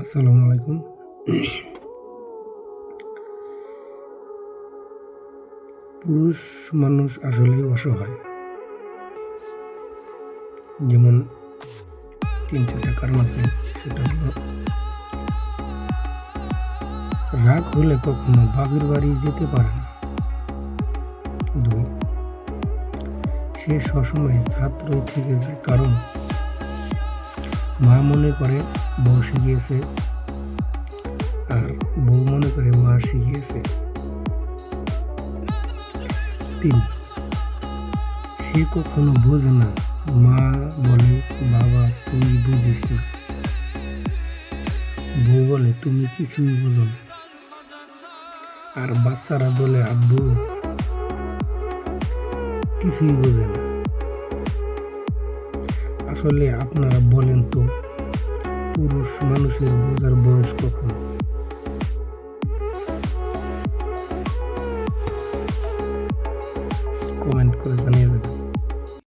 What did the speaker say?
আসসালামু আলাইকুম। পুরুষ মানুষ আসলেই অসহায়। যেমন ৩-৪টা কারণ আছে। সেটা হলো রাগ হলে কখনো বাপের বাড়ি যেতে পারে না। ২, সে সবসময় ছাত্রই থেকে যায়, কারণ মা মনে করে বউ শিখিয়েছে আর বউ মনে করে মা শিখিয়েছে। ৩, সে কখনো বোঝে না, মা বলে বাবা তুই বুঝিস না, বউ বলে তুমি কিছুই বুঝো না, আর বাচ্চারা বলে আব্বু কিছুই বোঝে না। আসলে আপনারা বলেন তো, পুরুষ মানুষের বোঝার বয়স কখন? কমেন্ট করে জানিয়ে